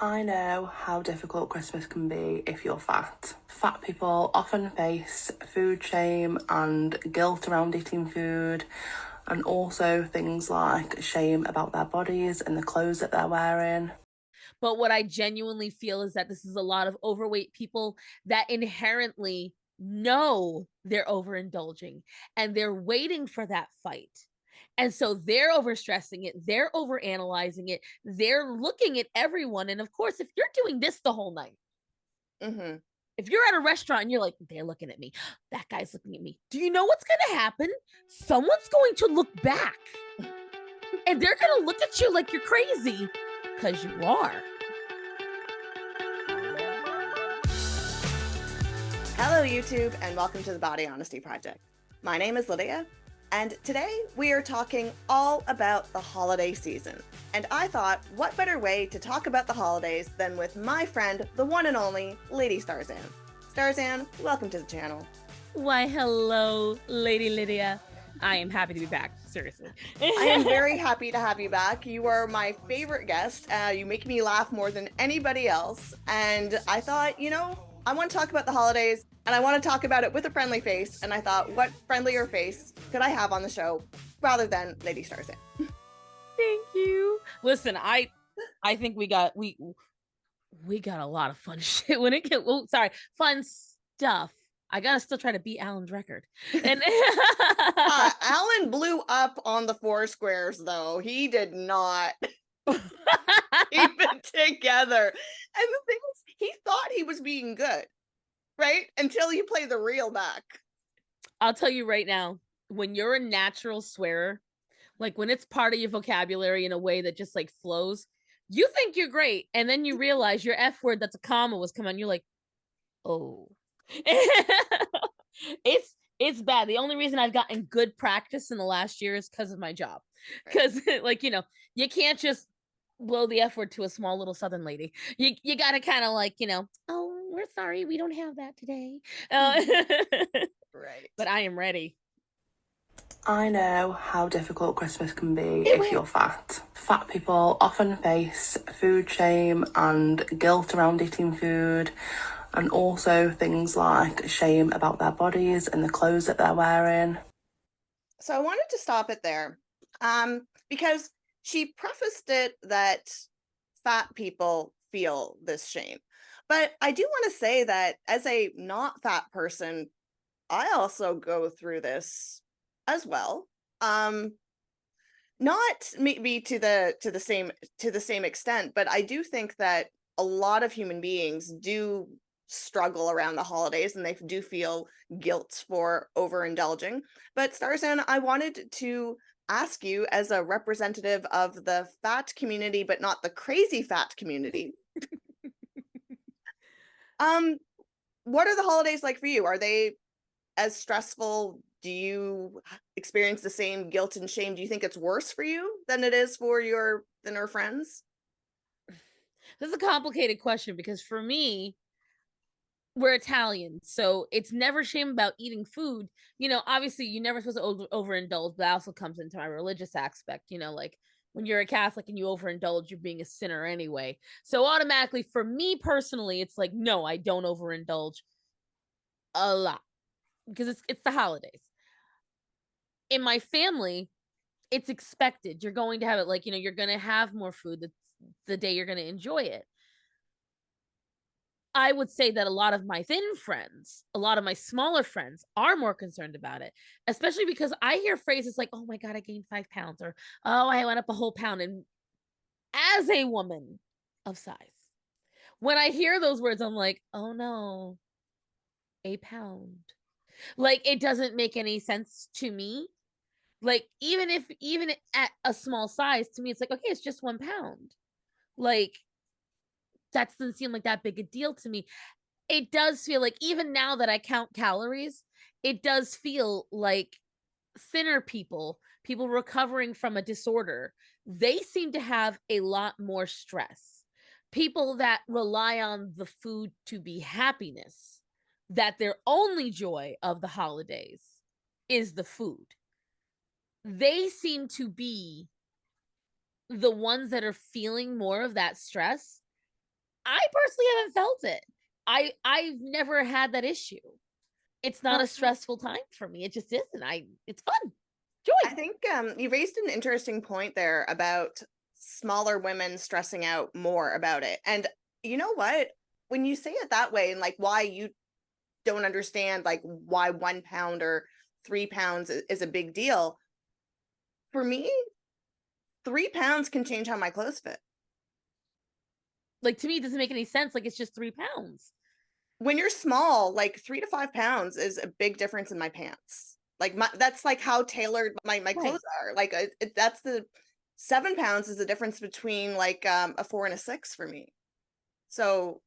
I know how difficult Christmas can be if you're fat. Fat people often face food shame and guilt around eating food, and also things like shame about their bodies and the clothes that they're wearing. But what I genuinely feel is that this is a lot of overweight people that inherently know they're overindulging and they're waiting for that fight. And so they're overstressing it, they're overanalyzing it, they're looking at everyone. And of course, if you're doing this the whole night, Mm-hmm. if you're at a restaurant and you're like, they're looking at me, that guy's looking at me, do you know what's going to happen? Someone's going to look back and they're going to look at you like you're crazy because you are. Hello, YouTube, and welcome to the Body Honesty Project. My name is Lydia, and today we are talking all about the holiday season. And I thought, what better way to talk about the holidays than with my friend, the one and only Lady Starzan. Starzan, welcome to the channel. Why, hello, Lady Lydia. I am happy to be back. Seriously. I am very happy to have you back. You are my favorite guest. You make me laugh more than anybody else. And I thought, I want to talk about the holidays and I want to talk about it with a friendly face. And I thought, what friendlier face could I have on the show rather than Lady Starzan? Thank you. Listen, I think we got a lot of fun shit when it get fun stuff. I gotta still try to beat Alan's record. And Alan blew up on the four squares, though. He did not keep it together. And the thing is, he thought he was being good, right? Until you play the reel back. I'll tell you right now, when you're a natural swearer, like when it's part of your vocabulary in a way that just like flows, you think you're great. And then you realize your F word that's a comma was coming. You're like, oh. It's bad. The only reason I've gotten good practice in the last year is because of my job. Because you can't just blow the F word to a small little southern lady. You gotta kind of oh, we're sorry, we don't have that today. Right. But I am ready. I know how difficult Christmas can be if you're fat. Fat people often face food shame and guilt around eating food, and also things like shame about their bodies and the clothes that they're wearing. So I wanted to stop it there because she prefaced it that fat people feel this shame. But I do want to say that as a not fat person, I also go through this as well. Not maybe to the same extent, but I do think that a lot of human beings do struggle around the holidays and they do feel guilt for overindulging. But Starzan, I wanted to ask you as a representative of the fat community, but not the crazy fat community. um, what are the holidays like for you? Are they as stressful? Do you experience the same guilt and shame? Do you think it's worse for you than it is for your friends? This is a complicated question because for me, we're Italian, so it's never shame about eating food. Obviously, you're never supposed to overindulge, but that also comes into my religious aspect. Like when you're a Catholic and you overindulge, you're being a sinner anyway. So automatically, for me personally, it's like, no, I don't overindulge a lot because it's the holidays. In my family, it's expected. You're going to have it you're going to have more food. That's the day you're going to enjoy it. I would say that a lot of my thin friends, a lot of my smaller friends are more concerned about it, especially because I hear phrases like, oh my God, I gained 5 pounds, or oh, I went up a whole pound. And as a woman of size, when I hear those words, I'm like, oh no, a pound. Like, it doesn't make any sense to me. Like, even at a small size, to me, it's like, okay, it's just 1 pound. Like, that doesn't seem like that big a deal to me. It does feel like even now that I count calories, it does feel like thinner people recovering from a disorder, they seem to have a lot more stress. People that rely on the food to be happiness, that their only joy of the holidays is the food. They seem to be the ones that are feeling more of that stress I personally haven't felt it. I've never had that issue. It's not a stressful time for me. It just isn't. It's fun. I Joy. think you raised an interesting point there about smaller women stressing out more about it. And you know what? When you say it that way, and like why you don't understand like why 1 pound or 3 pounds is a big deal, for me, 3 pounds can change how my clothes fit. Like, to me, it doesn't make any sense. Like, it's just 3 pounds. When you're small, like 3 to 5 pounds is a big difference in my pants. Like that's like how tailored my clothes are. Like that's the 7 pounds is the difference between like a 4 and a 6 for me. So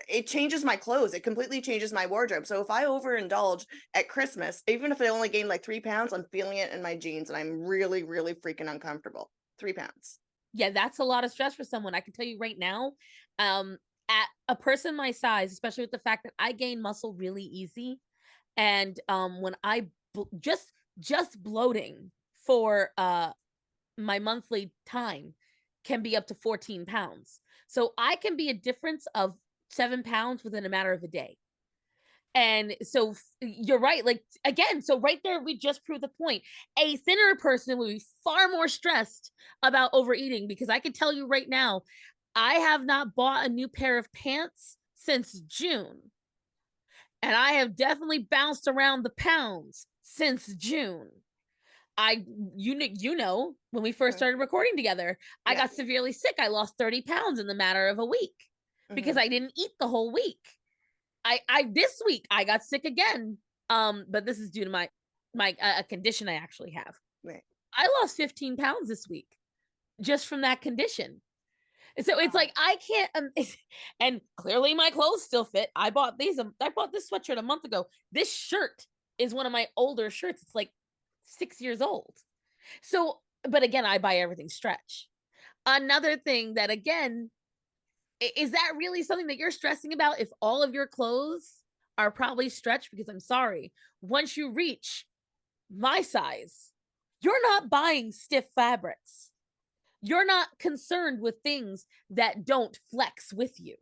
it changes my clothes. It completely changes my wardrobe. So if I overindulge at Christmas, even if I only gain like 3 pounds, I'm feeling it in my jeans and I'm really, really freaking uncomfortable. 3 pounds. Yeah, that's a lot of stress for someone. I can tell you right now, at a person my size, especially with the fact that I gain muscle really easy, and when just bloating for my monthly time can be up to 14 pounds. So I can be a difference of 7 pounds within a matter of a day. And so you're right. Like, again, so right there, we just proved the point. A thinner person will be far more stressed about overeating, because I can tell you right now, I have not bought a new pair of pants since June. And I have definitely bounced around the pounds since June. You know, when we first started recording together, I got severely sick. I lost 30 pounds in the matter of a week because I didn't eat the whole week. This week I got sick again. But this is due to my a condition I actually have. Right. I lost 15 pounds this week just from that condition. And so it's like I can't and clearly my clothes still fit. I bought this sweatshirt a month ago. This shirt is one of my older shirts. It's like 6 years old. So, but again, I buy everything stretch. Another thing that, again, is that really something that you're stressing about if all of your clothes are probably stretched? Because I'm sorry, once you reach my size, you're not buying stiff fabrics. You're not concerned with things that don't flex with you.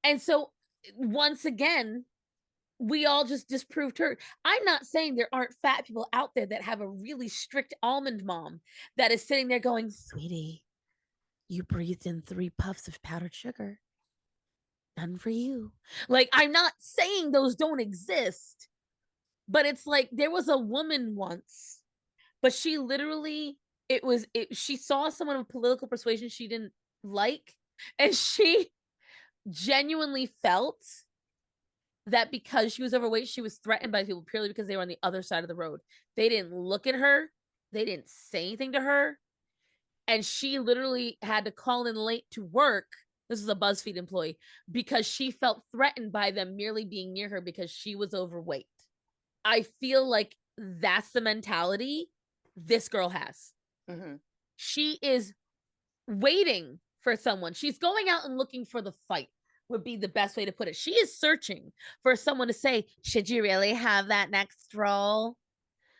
And so, once again, we all just disproved her. I'm not saying there aren't fat people out there that have a really strict almond mom that is sitting there going, sweetie, you breathed in 3 puffs of powdered sugar. None for you. Like, I'm not saying those don't exist, but it's like there was a woman once, but she literally, she saw someone of political persuasion she didn't like, and she genuinely felt that because she was overweight, she was threatened by people purely because they were on the other side of the road. They didn't look at her, they didn't say anything to her, and she literally had to call in late to work. This is a BuzzFeed employee, because she felt threatened by them merely being near her because she was overweight. I feel like that's the mentality this girl has. She is waiting for someone. She's going out and looking for the fight, would be the best way to put it. She is searching for someone to say, should you really have that next roll?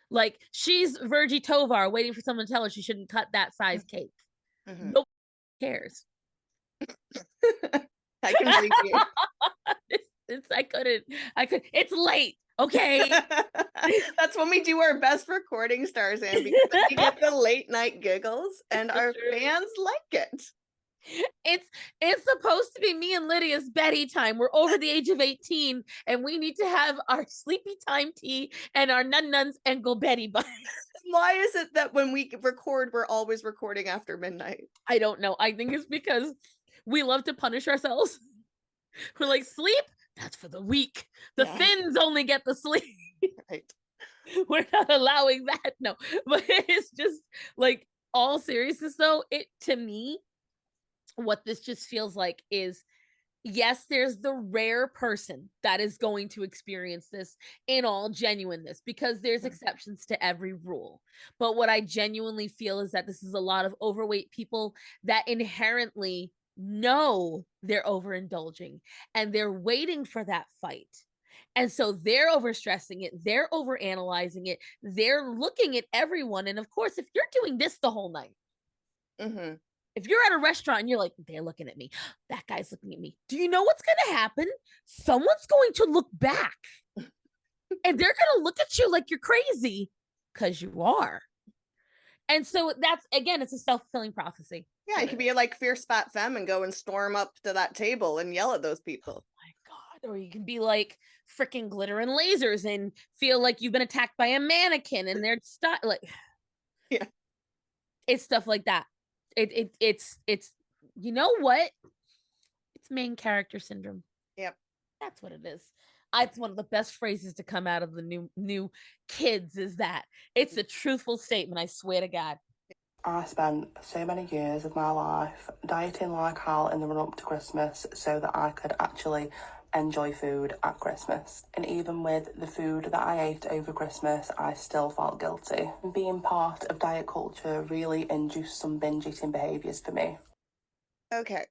Like, she's Virgie Tovar waiting for someone to tell her she shouldn't cut that size cake. Nobody cares. I can believe you. I couldn't. It's late. Okay. That's when we do our best recording, Starzan, because we get the late night giggles and our fans like it. It's supposed to be me and Lydia's Betty time. We're over the age of 18 and we need to have our sleepy time tea and our nuns and go Betty buns. Why is it that when we record, we're always recording after midnight? I don't know. I think it's because we love to punish ourselves. We're like, sleep? That's for the weak. The thins only get the sleep. Right. We're not allowing that. No, but it's just like, all seriousness though, it, to me, what this just feels like is, yes, there's the rare person that is going to experience this in all genuineness, because there's exceptions to every rule. But what I genuinely feel is that this is a lot of overweight people that inherently know they're overindulging and they're waiting for that fight. And so they're overstressing it, they're overanalyzing it, they're looking at everyone. And of course, if you're doing this the whole night, If you're at a restaurant and you're like, they're looking at me, that guy's looking at me, do you know what's going to happen? Someone's going to look back and they're going to look at you like you're crazy because you are. And so that's, again, it's a self-fulfilling prophecy. Yeah, you could be like fierce fat femme and go and storm up to that table and yell at those people. Oh my God. Or you can be like freaking glitter and lasers and feel like you've been attacked by a mannequin and they're like, yeah, it's stuff like that. It's you know what? It's main character syndrome. Yep. That's what it is. It's one of the best phrases to come out of the new kids is that. It's a truthful statement, I swear to God. I spent so many years of my life dieting like hell in the run-up to Christmas so that I could actually enjoy food at Christmas. And even with the food that I ate over Christmas, I still felt guilty. Being part of diet culture really induced some binge eating behaviours for me. Okay.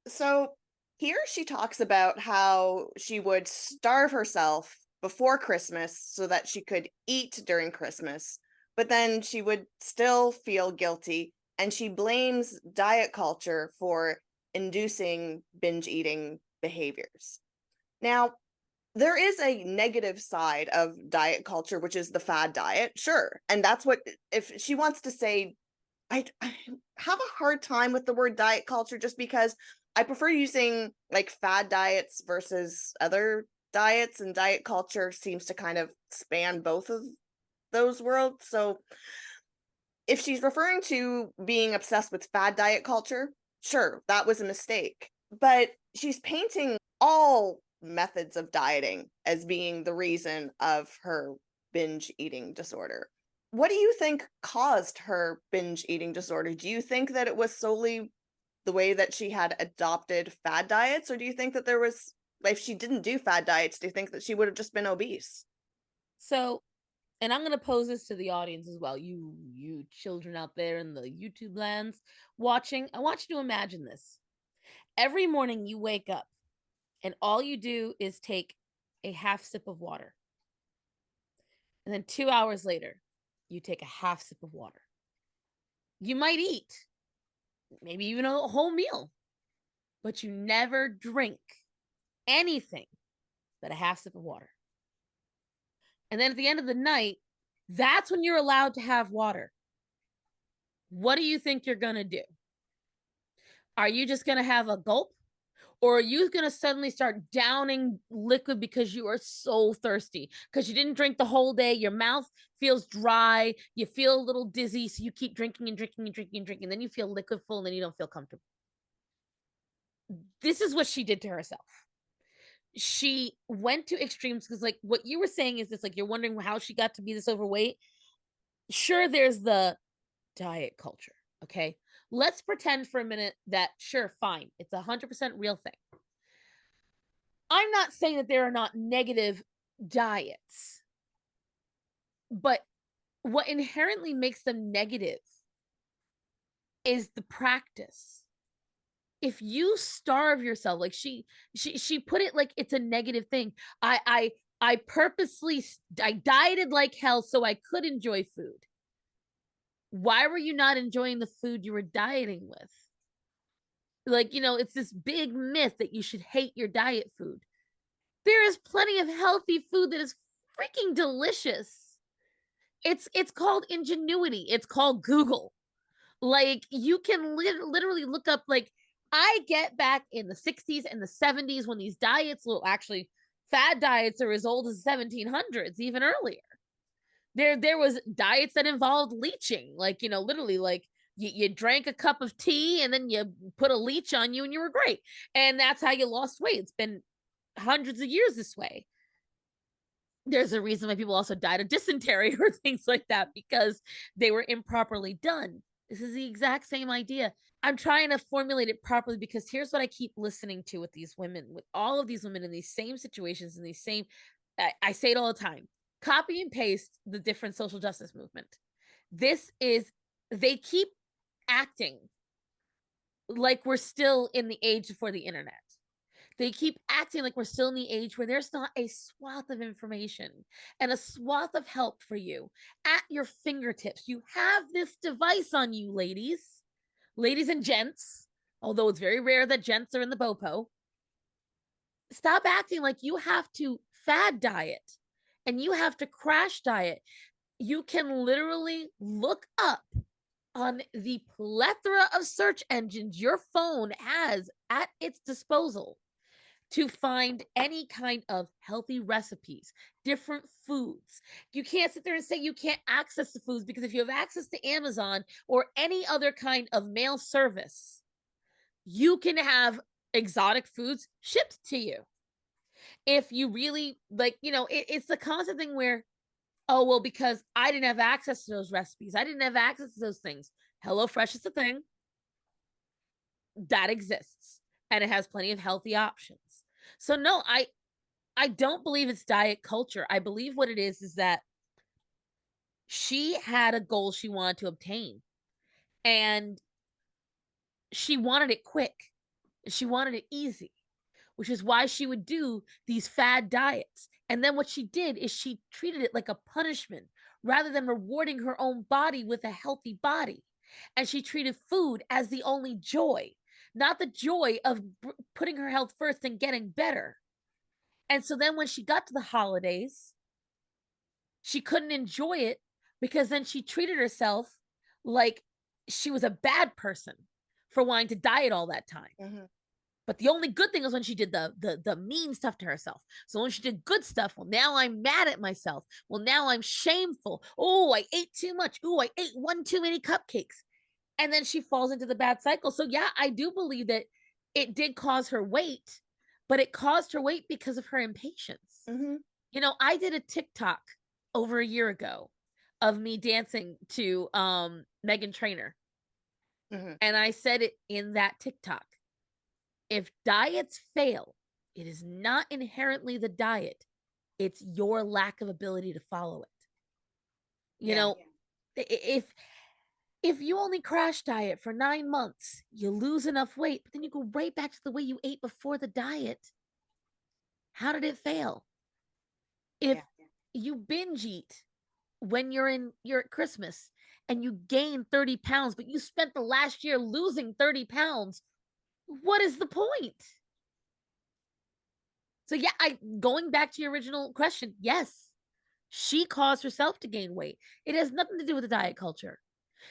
So here she talks about how she would starve herself before Christmas so that she could eat during Christmas, but then she would still feel guilty, and she blames diet culture for inducing binge eating behaviors. Now, there is a negative side of diet culture, which is the fad diet, sure. And that's what, if she wants to say, I have a hard time with the word diet culture just because I prefer using like fad diets versus other diets, and diet culture seems to kind of span both of those worlds. So if she's referring to being obsessed with fad diet culture, sure, that was a mistake. But she's painting all methods of dieting as being the reason of her binge eating disorder. What do you think caused her binge eating disorder? Do you think that it was solely the way that she had adopted fad diets, or do you think that there was, if she didn't do fad diets, do you think that she would have just been obese? So, and I'm going to pose this to the audience as well. You children out there in the YouTube lands watching, I want you to imagine this. Every morning you wake up and all you do is take a half sip of water. And then 2 hours later, you take a half sip of water. You might eat, maybe even a whole meal, but you never drink anything but a half sip of water. And then at the end of the night, that's when you're allowed to have water. What do you think you're going to do? Are you just going to have a gulp? Or are you going to suddenly start downing liquid because you are so thirsty? Because you didn't drink the whole day. Your mouth feels dry. You feel a little dizzy. So you keep drinking and drinking and drinking and drinking. Then you feel liquid full and then you don't feel comfortable. This is what she did to herself. She went to extremes because, like, what you were saying is this, like, you're wondering how she got to be this overweight. Sure, there's the diet culture. Okay. Let's pretend for a minute that, sure, fine, it's 100% real thing. I'm not saying that there are not negative diets, but what inherently makes them negative is the practice. If you starve yourself, like she put it like it's a negative thing. I purposely I dieted like hell so I could enjoy food. Why were you not enjoying the food you were dieting with? Like, it's this big myth that you should hate your diet food. There is plenty of healthy food that is freaking delicious. It's called ingenuity. It's called Google. Like, you can literally look up, like, I get back in the 60s and the 70s when these diets, well, actually, fad diets are as old as 1700s, even earlier. There was diets that involved leeching, like, literally, like, you drank a cup of tea and then you put a leech on you and you were great. And that's how you lost weight. It's been hundreds of years this way. There's a reason why people also died of dysentery or things like that, because they were improperly done. This is the exact same idea. I'm trying to formulate it properly because here's what I keep listening to with these women, with all of these women in these same situations, in these same, I say it all the time, copy and paste the different social justice movement. They keep acting like we're still in the age before the internet. They keep acting like we're still in the age where there's not a swath of information and a swath of help for you at your fingertips. You have this device on you, ladies. ladies and gents, although it's very rare that gents are in the BOPO, stop acting like you have to fad diet and you have to crash diet. You can literally look up on the plethora of search engines your phone has at its disposal to find any kind of healthy recipes, different foods. You can't sit there and say you can't access the foods, because if you have access to Amazon or any other kind of mail service, you can have exotic foods shipped to you. If you really like, it's the constant thing where, oh, well, because I didn't have access to those recipes, I didn't have access to those things. HelloFresh is a thing that exists, and it has plenty of healthy options. So no, I don't believe it's diet culture. I believe what it is that she had a goal she wanted to obtain, and she wanted it quick. She wanted it easy, which is why she would do these fad diets. And then what she did is she treated it like a punishment rather than rewarding her own body with a healthy body. And she treated food as the only joy, not the joy of putting her health first and getting better. And so then when she got to the holidays, she couldn't enjoy it because then she treated herself like she was a bad person for wanting to diet all that time. Mm-hmm. But the only good thing was when she did the mean stuff to herself. So when she did good stuff, well, now I'm mad at myself. Well, now I'm shameful. Oh, I ate too much. Oh, I ate one too many cupcakes. And then she falls into the bad cycle. So yeah, I do believe that it did cause her weight, but it caused her weight because of her impatience. Mm-hmm. I did a TikTok over a year ago of me dancing to Meghan Trainor. Mm-hmm. And I said it in that TikTok. If diets fail, it is not inherently the diet. It's your lack of ability to follow it. If you only crash diet for 9 months, you lose enough weight, but then you go right back to the way you ate before the diet. How did it fail? If you binge eat when you're at Christmas and you gain 30 pounds, but you spent the last year losing 30 pounds, what is the point? So yeah, going back to your original question, yes, she caused herself to gain weight. It has nothing to do with the diet culture.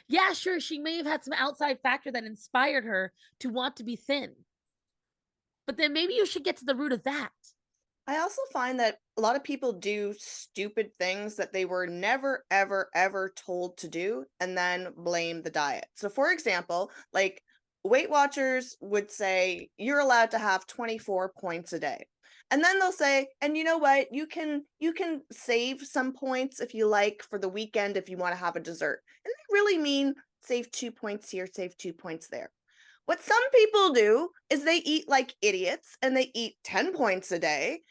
Yeah, sure, she may have had some outside factor that inspired her to want to be thin. But then maybe you should get to the root of that. I also find that a lot of people do stupid things that they were never, ever, ever told to do and then blame the diet. So, for example, like Weight Watchers would say, you're allowed to have 24 points a day. And then they'll say, and you know what, you can save some points if you like for the weekend if you want to have a dessert. And they really mean save 2 points here, save 2 points there. What some people do is they eat like idiots and they eat 10 points a day,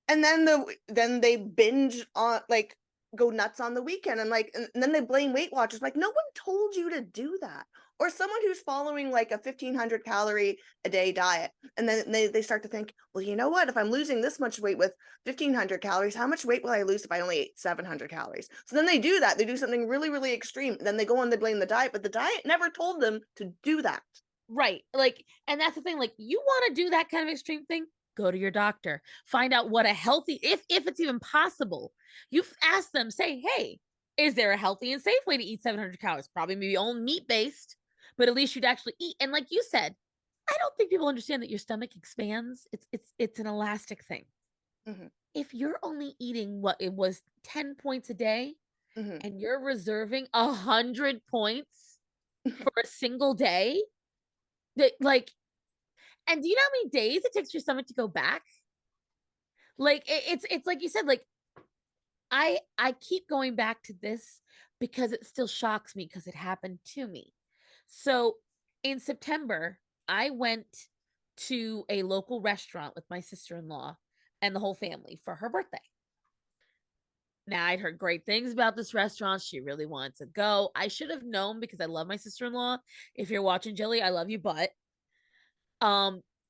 and then they binge on, like, go nuts on the weekend, and then they blame Weight Watchers. Like, no one told you to do that. Or someone who's following like a 1,500 calorie a day diet, and then they start to think, well, you know what, if I'm losing this much weight with 1,500 calories, how much weight will I lose if I only ate 700 calories? So then they do that, they do something really, really extreme, then they go on, they blame the diet, but the diet never told them to do that. Right. Like, and that's the thing, like, you want to do that kind of extreme thing, go to your doctor, find out what a healthy, if it's even possible, you've asked them, say, hey, is there a healthy and safe way to eat 700 calories? Probably maybe all meat based, but at least you'd actually eat. And like you said, I don't think people understand that your stomach expands. It's an elastic thing. Mm-hmm. If you're only eating what it was 10 points a day, Mm-hmm. and you're reserving 100 points for a single day, that, like, and do you know how many days it takes your stomach to go back? Like, it's like you said, like, I keep going back to this because it still shocks me because it happened to me. So in September, I went to a local restaurant with my sister-in-law and the whole family for her birthday. Now, I'd heard great things about this restaurant. She really wanted to go. I should have known because I love my sister-in-law. If you're watching, Jilly, I love you, but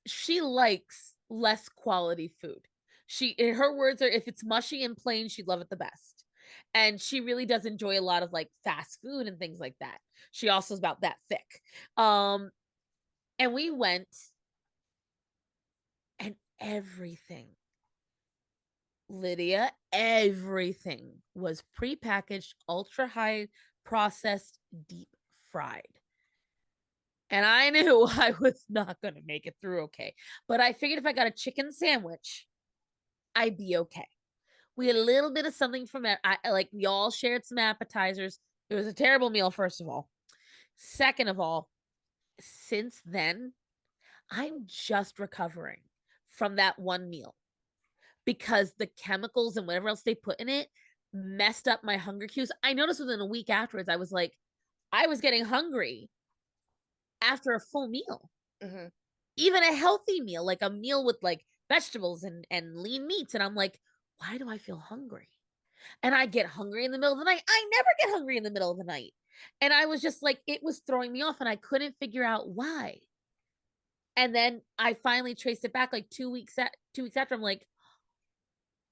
she likes less quality food. She, in her words, are, if it's mushy and plain, she'd love it the best. And she really does enjoy a lot of like fast food and things like that. She also is about that thick. And we went, and everything, Lydia, everything was prepackaged, ultra high processed, deep fried. And I knew I was not going to make it through okay. But I figured if I got a chicken sandwich, I'd be okay. We had a little bit of something from it. Like we all shared some appetizers. It was a terrible meal, first of all. Second of all, since then, I'm just recovering from that one meal because the chemicals and whatever else they put in it messed up my hunger cues. I noticed within a week afterwards, I was like, I was getting hungry after a full meal. Mm-hmm. Even a healthy meal, like a meal with like vegetables and lean meats. And I'm like, why do I feel hungry? And I get hungry in the middle of the night. I never get hungry in the middle of the night. And I was just like, it was throwing me off and I couldn't figure out why. And then I finally traced it back like 2 weeks after. I'm like,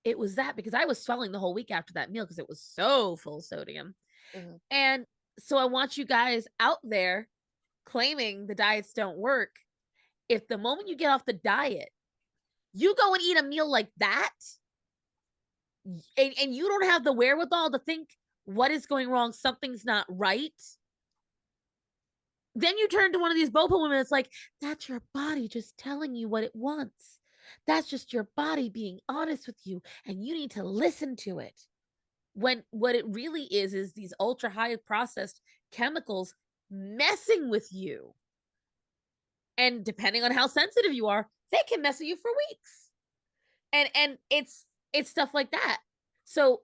it was that, because I was swelling the whole week after that meal because it was so full of sodium. Mm-hmm. And so I want you guys out there claiming the diets don't work. If the moment you get off the diet, you go and eat a meal like that, and you don't have the wherewithal to think what is going wrong, something's not right, then you turn to one of these bopa women. It's like, that's your body just telling you what it wants. That's just your body being honest with you, and you need to listen to it. When what it really is these ultra high processed chemicals messing with you. And depending on how sensitive you are, they can mess with you for weeks. And it's stuff like that. So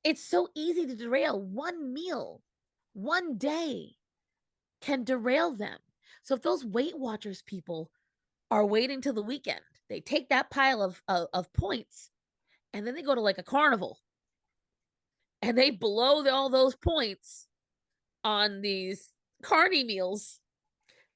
it's so easy to derail. One meal, one day can derail them. So if those Weight Watchers people are waiting till the weekend, they take that pile of points and then they go to like a carnival and they blow all those points on these carny meals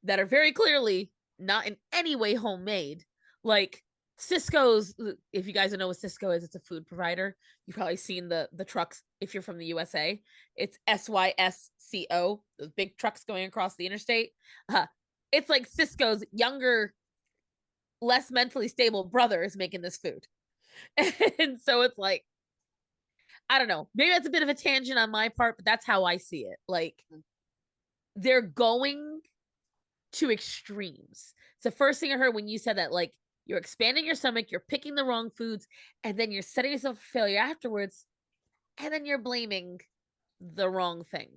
that are very clearly not in any way homemade. Like Cisco's, if you guys don't know what Cisco is, it's a food provider. You've probably seen the trucks if you're from the USA. It's SYSCO, those big trucks going across the interstate. It's like Cisco's younger, less mentally stable brother is making this food. And so it's like, I don't know, maybe that's a bit of a tangent on my part, but that's how I see it. Like, they're going to extremes. It's the first thing I heard when you said that, like, you're expanding your stomach, you're picking the wrong foods, and then you're setting yourself for failure afterwards, and then you're blaming the wrong thing.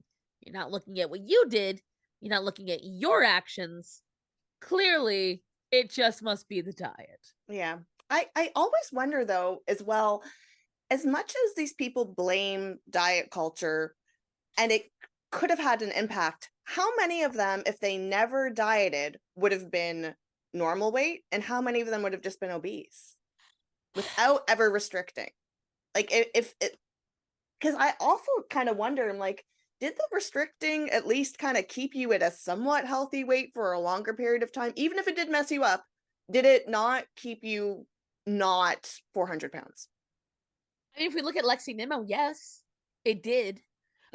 You're not looking at what you did, you're not looking at your actions. Clearly, it just must be the diet. Yeah. I always wonder though, as well, as much as these people blame diet culture and it could have had an impact, how many of them, if they never dieted, would have been normal weight, and how many of them would have just been obese without ever restricting? Like, if it, because I also kind of wonder, I'm like, did the restricting at least kind of keep you at a somewhat healthy weight for a longer period of time? Even if it did mess you up, did it not keep you not 400 pounds? I mean, if we look at Lexi Nemo, yes, it did.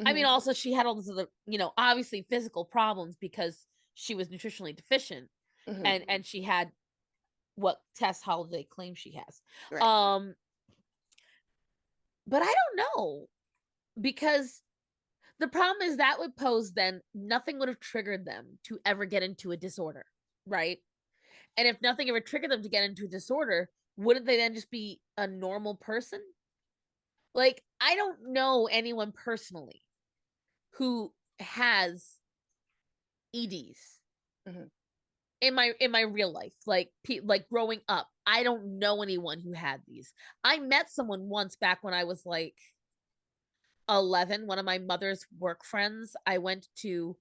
I mean, also she had all these other, obviously physical problems because she was nutritionally deficient, and she had what Tess Holiday claims she has. Right. But I don't know, because the problem is that would pose then nothing would have triggered them to ever get into a disorder, right? And if nothing ever triggered them to get into a disorder, wouldn't they then just be a normal person? Like, I don't know anyone personally who has EDs in my real life. Like growing up, I don't know anyone who had these. I met someone once back when I was like 11, one of my mother's work friends. I went to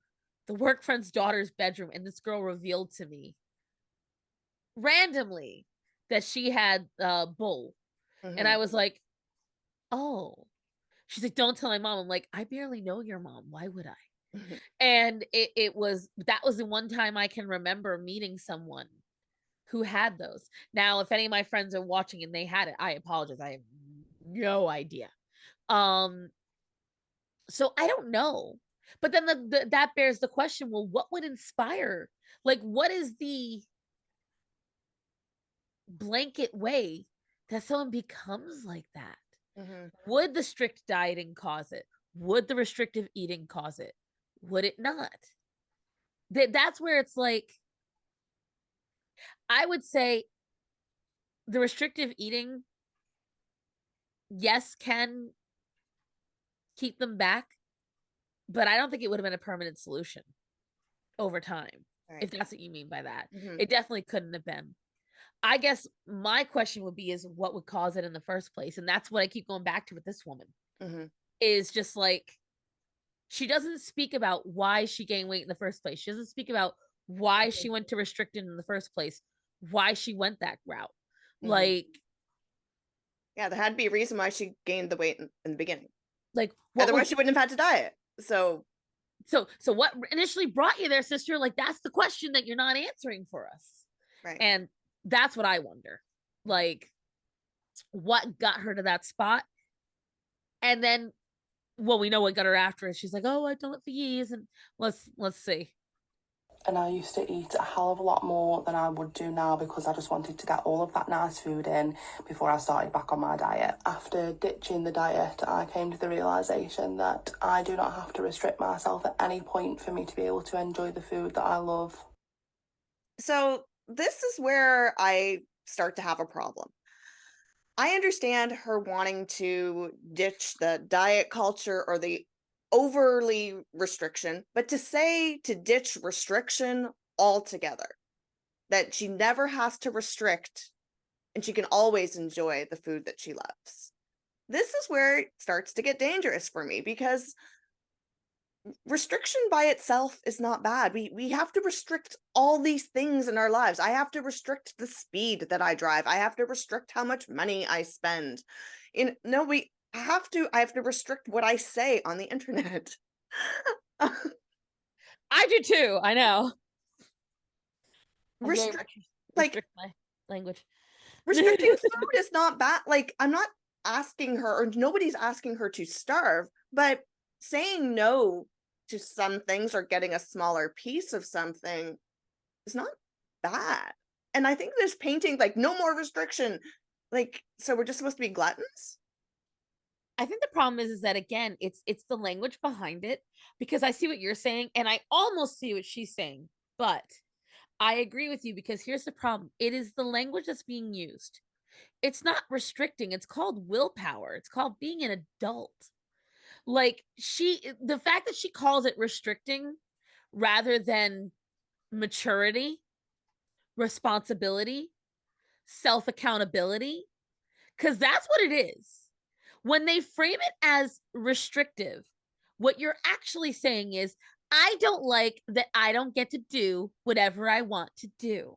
the work friend's daughter's bedroom, and this girl revealed to me randomly that she had bull. And I was like, oh. She's like, don't tell my mom. I'm like, I barely know your mom. Why would I? And that was the one time I can remember meeting someone who had those. Now, if any of my friends are watching and they had it, I apologize. I have no idea. So I don't know. But then that bears the question, well, what would inspire? Like, what is the blanket way that someone becomes like that? Would the strict dieting cause it? Would the restrictive eating cause it? Would it not? That's where it's like, I would say the restrictive eating, yes, can keep them back, but I don't think it would have been a permanent solution over time, if that's what you mean by that. It definitely couldn't have been. I guess my question would be is what would cause it in the first place? And that's what I keep going back to with this woman. Is just like, she doesn't speak about why she gained weight in the first place. She doesn't speak about why she went to restricted in the first place, why she went that route. Like, yeah, there had to be a reason why she gained the weight in the beginning. Like, otherwise she wouldn't have had to diet. So what initially brought you there, sister? Like, that's the question that you're not answering for us. Right. And that's what I wonder. Like, what got her to that spot? And then, well, we know what got her after it. She's like, oh, I've done it for years, and let's see. And I used to eat a hell of a lot more than I would do now because I just wanted to get all of that nice food in before I started back on my diet. After ditching the diet, I came to the realisation that I do not have to restrict myself at any point for me to be able to enjoy the food that I love. So this is where I start to have a problem. I understand her wanting to ditch the diet culture or the overly restriction, but to say to ditch restriction altogether, that she never has to restrict and she can always enjoy the food that she loves. This is where it starts to get dangerous for me, because restriction by itself is not bad. We have to restrict all these things in our lives. I have to restrict the speed that I drive. I have to restrict how much money I spend. I have to restrict what I say on the internet. I do too. I know. Restrict my language. Restricting food is not bad. Like, I'm not asking her, or nobody's asking her to starve, but saying no to some things or getting a smaller piece of something is not bad. And I think this painting, like, no more restriction, like, so we're just supposed to be gluttons? I think the problem is that, again, it's the language behind it, because I see what you're saying and I almost see what she's saying, but I agree with you, because here's the problem. It is the language that's being used. It's not restricting. It's called willpower. It's called being an adult. Like, the fact that she calls it restricting rather than maturity, responsibility, self-accountability, because that's what it is. When they frame it as restrictive, what you're actually saying is, I don't like that I don't get to do whatever I want to do.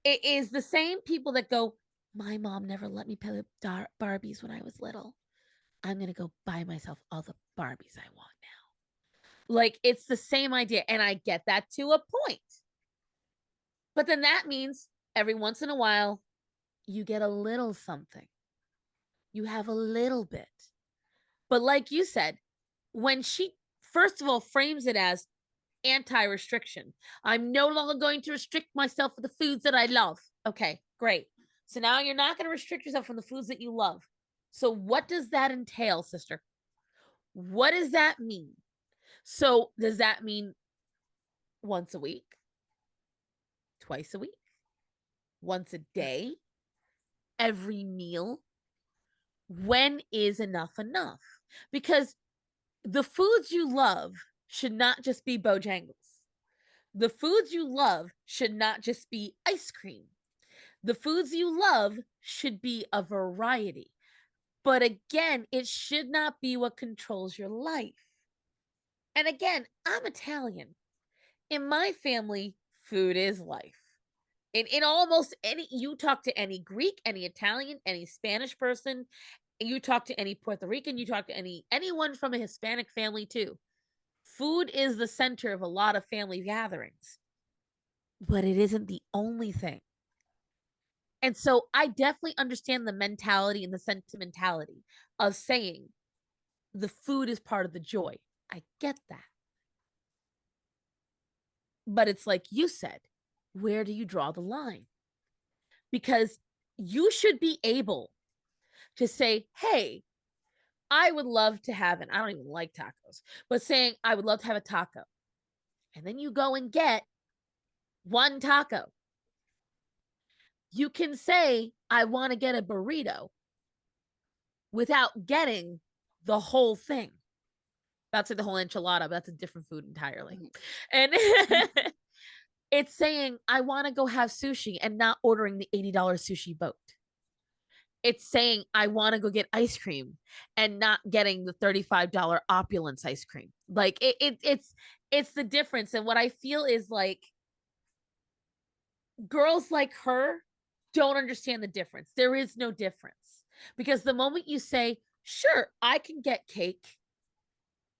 It is the same people that go, my mom never let me play with Barbies when I was little. I'm going to go buy myself all the Barbies I want now. Like, it's the same idea. And I get that to a point. But then that means every once in a while, you get a little something. You have a little bit. But like you said, when she, first of all, frames it as anti-restriction, I'm no longer going to restrict myself for the foods that I love. Okay, great. So now you're not going to restrict yourself from the foods that you love. So what does that entail, sister? What does that mean? So does that mean once a week? Twice a week? Once a day? Every meal? When is enough enough? Because the foods you love should not just be Bojangles. The foods you love should not just be ice cream. The foods you love should be a variety. But again, it should not be what controls your life. And again, I'm Italian. In my family, food is life. In almost any, you talk to any Greek, any Italian, any Spanish person, you talk to any Puerto Rican, you talk to anyone from a Hispanic family too. Food is the center of a lot of family gatherings, but it isn't the only thing. And so I definitely understand the mentality and the sentimentality of saying, The food is part of the joy. I get that. But it's like you said, where do you draw the line? Because you should be able to say, hey, I would love to have, and I don't even like tacos, but saying I would love to have a taco. And then you go and get one taco. You can say, I want to get a burrito without getting the whole thing. That's the whole enchilada, but that's a different food entirely. And it's saying, I want to go have sushi and not ordering the $80 sushi boat. It's saying, I want to go get ice cream and not getting the $35 opulence ice cream. Like it's the difference. And what I feel is like girls like her don't understand the difference. There is no difference because the moment you say, sure, I can get cake,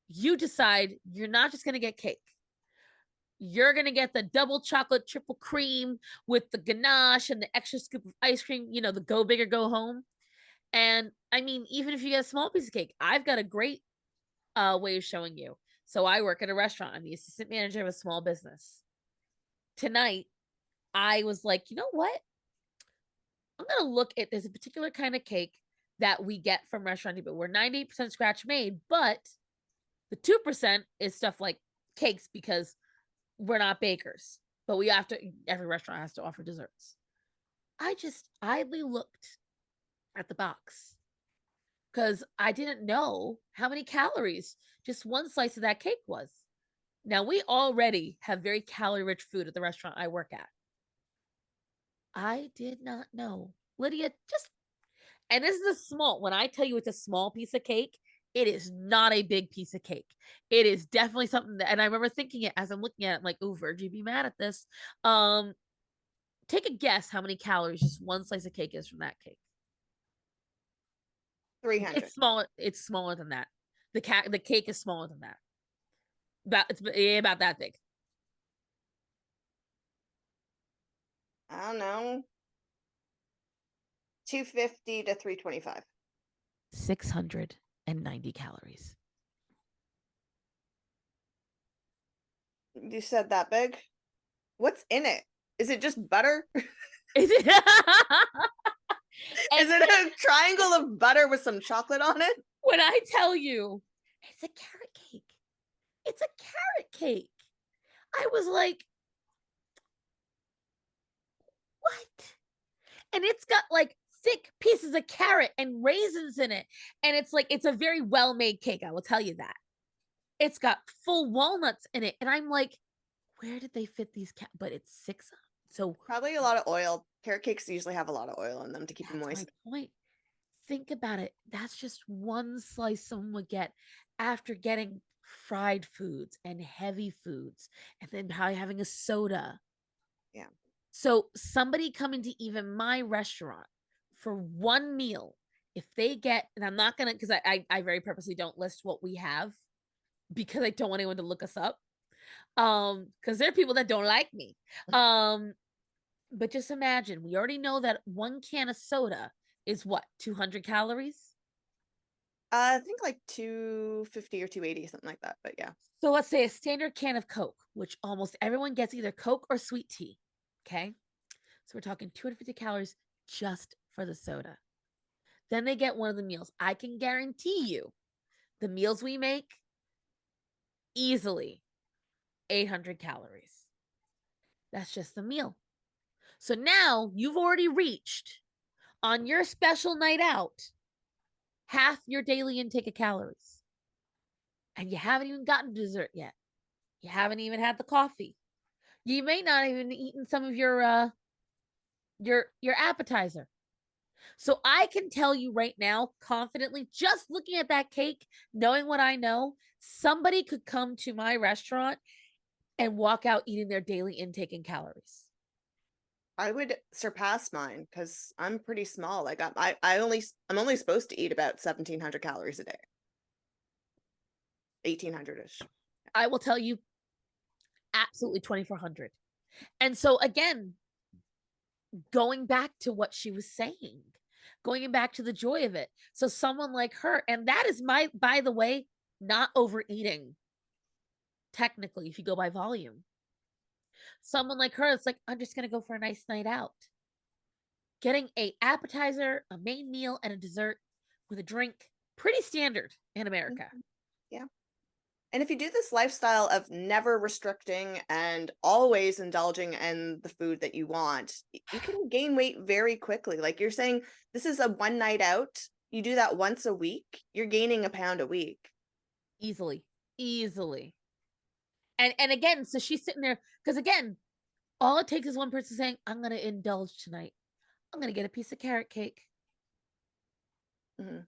you decide you're not just going to get cake. You're going to get the double chocolate triple cream with the ganache and the extra scoop of ice cream, you know, the go big or go home. And I mean, even if you get a small piece of cake, I've got a great way of showing you. So I work at a restaurant. I'm the assistant manager of a small business. Tonight, I was like, you know what? I'm going to look at, there's a particular kind of cake that we get from Restaurant Depot. We're 98% scratch made, but the 2% is stuff like cakes because we're not bakers, but we have to, every restaurant has to offer desserts. I just idly looked at the box because I didn't know how many calories just one slice of that cake was. Now, we already have very calorie rich food at the restaurant I work at. I did not know. Lydia, just, and this is a small, when I tell you it's a small piece of cake, it is not a big piece of cake. It is definitely something that, and I remember thinking it as I'm looking at it, I'm like, oh, Virgie, be mad at this. Take a guess how many calories just one slice of cake is from that cake. 300. It's smaller. It's smaller than that. The cake is smaller than that. It's about that big. I don't know. 250 to 325. 690 calories. You said that big? What's in it? Is it just butter? Is it? Is it a triangle of butter with some chocolate on it? When I tell you, it's a carrot cake. It's a carrot cake. I was like, what? And it's got like thick pieces of carrot and raisins in it. And it's like, it's a very well-made cake. I will tell you that. It's got full walnuts in it. And I'm like, where did they fit these? But it's 6. So probably a lot of oil. Carrot cakes usually have a lot of oil in them to keep them moist. My point. Think about it. That's just one slice someone would get after getting fried foods and heavy foods and then probably having a soda. Yeah. So somebody coming to even my restaurant for one meal, if they get, and I'm not going to, because I very purposely don't list what we have because I don't want anyone to look us up. Because there are people that don't like me. But just imagine, we already know that one can of soda is what, 200 calories? I think like 250 or 280, something like that. But yeah. So let's say a standard can of Coke, which almost everyone gets either Coke or sweet tea. Okay. So we're talking 250 calories just for the soda. Then they get one of the meals. I can guarantee you the meals we make, easily 800 calories. That's just the meal. So now you've already reached on your special night out half your daily intake of calories. And you haven't even gotten dessert yet. You haven't even had the coffee. You may not even eaten some of your appetizer. So I can tell you right now, confidently, just looking at that cake, knowing what I know, somebody could come to my restaurant and walk out eating their daily intake in calories. I would surpass mine because I'm pretty small. Like I'm only supposed to eat about 1,700 calories a day. 1,800-ish. I will tell you, absolutely 2,400. And so again, going back to what she was saying, going back to the joy of it. So someone like her, and that is by the way, not overeating. Technically, if you go by volume, someone like her, it's like, I'm just gonna go for a nice night out. Getting a appetizer, a main meal, and a dessert with a drink, pretty standard in America. Yeah. And if you do this lifestyle of never restricting and always indulging in the food that you want, you can gain weight very quickly. Like you're saying, this is a one night out. You do that once a week, you're gaining a pound a week. Easily. And again, so she's sitting there, because again, all it takes is one person saying, I'm gonna indulge tonight. I'm gonna get a piece of carrot cake. Mm-hmm.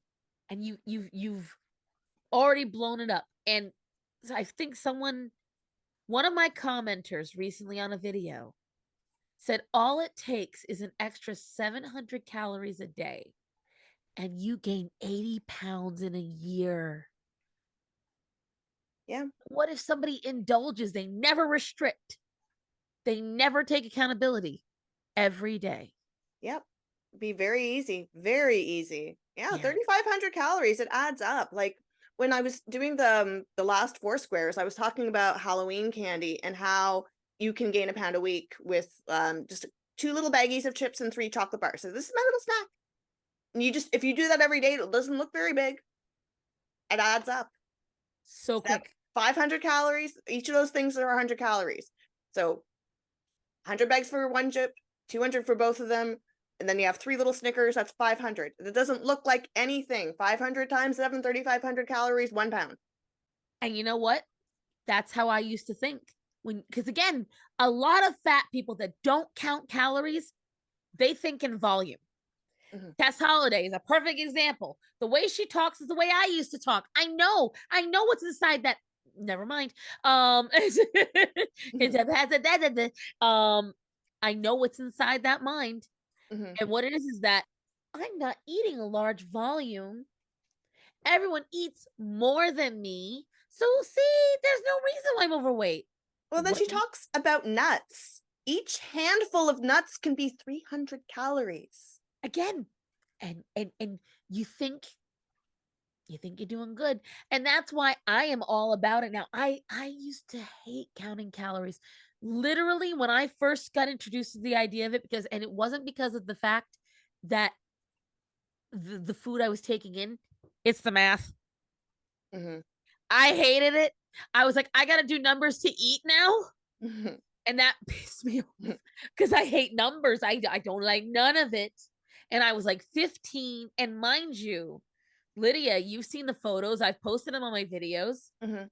And you've already blown it up. And so I think one of my commenters recently on a video said all it takes is an extra 700 calories a day and you gain 80 pounds in a year. Yeah. What if somebody indulges? They never restrict. They never take accountability every day. Yep. Be very easy. Very easy. Yeah. 3,500 calories. It adds up. Like when I was doing the last 4 squares, I was talking about Halloween candy and how you can gain a pound a week with just 2 little baggies of chips and 3 chocolate bars. So this is my little snack. And you just, if you do that every day, it doesn't look very big. It adds up. So quick. 500 calories. Each of those things are 100 calories. So 100 bags for one chip, 200 for both of them. And then you have 3 little Snickers. That's 500. It doesn't look like anything. 500 times 7, 3,500 calories, 1 pound. And you know what? That's how I used to think. Because again, a lot of fat people that don't count calories, they think in volume. Mm-hmm. Tess Holiday is a perfect example. The way she talks is the way I used to talk. I know what's inside that. Never mind. I know what's inside that mind. Mm-hmm. And what it is that I'm not eating a large volume. Everyone eats more than me. So see, there's no reason why I'm overweight. Well, then she talks about nuts. Each handful of nuts can be 300 calories. Again, and you think you're doing good. And that's why I am all about it now. I used to hate counting calories. Literally, when I first got introduced to the idea of it, and it wasn't because of the fact that the food I was taking in, it's the math. Mm-hmm. I hated it. I was like, I got to do numbers to eat now. Mm-hmm. And that pissed me off because I hate numbers. I don't like none of it. And I was like 15. And mind you, Lydia, you've seen the photos. I've posted them on my videos. Mm-hmm.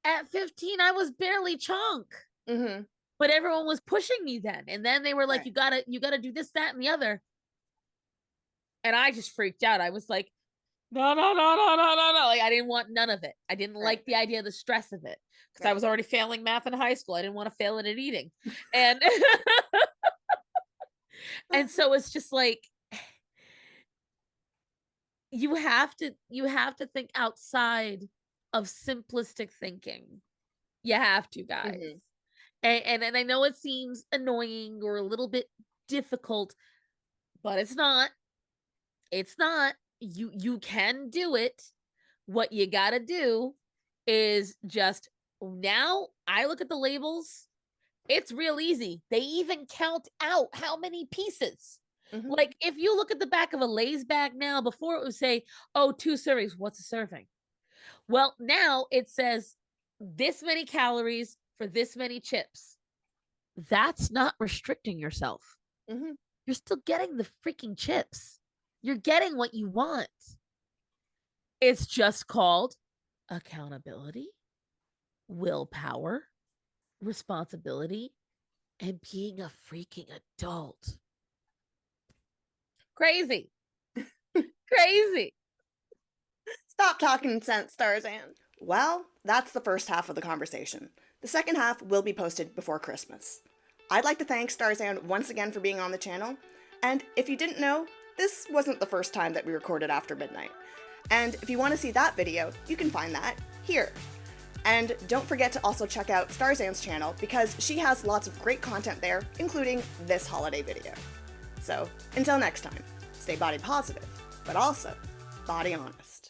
At 15, I was barely chunk. Mm-hmm. But everyone was pushing me then. And then they were like, right. you gotta do this, that, and the other. And I just freaked out. I was like, no. Like, I didn't want none of it. I didn't like the idea of the stress of it. Because I was already failing math in high school. I didn't want to fail it at eating. And and so it's just like, you have to think outside of simplistic thinking. You have to, guys. Mm-hmm. And I know it seems annoying or a little bit difficult, but it's not. It's not. You can do it. What you gotta do is just, now I look at the labels. It's real easy. They even count out how many pieces. Mm-hmm. Like if you look at the back of a Lay's bag now, before it would say, 2 servings. What's a serving? Well, now it says this many calories for this many chips. That's not restricting yourself. Mm-hmm. You're still getting the freaking chips. You're getting what you want. It's just called accountability, willpower, responsibility, and being a freaking adult. Crazy. Crazy. Stop talking sense, Starzan. Well, that's the first half of the conversation. The second half will be posted before Christmas. I'd like to thank Starzan once again for being on the channel. And if you didn't know, this wasn't the first time that we recorded after midnight. And if you want to see that video, you can find that here. And don't forget to also check out Starzan's channel because she has lots of great content there, including this holiday video. So, until next time. Stay body positive, but also body honest.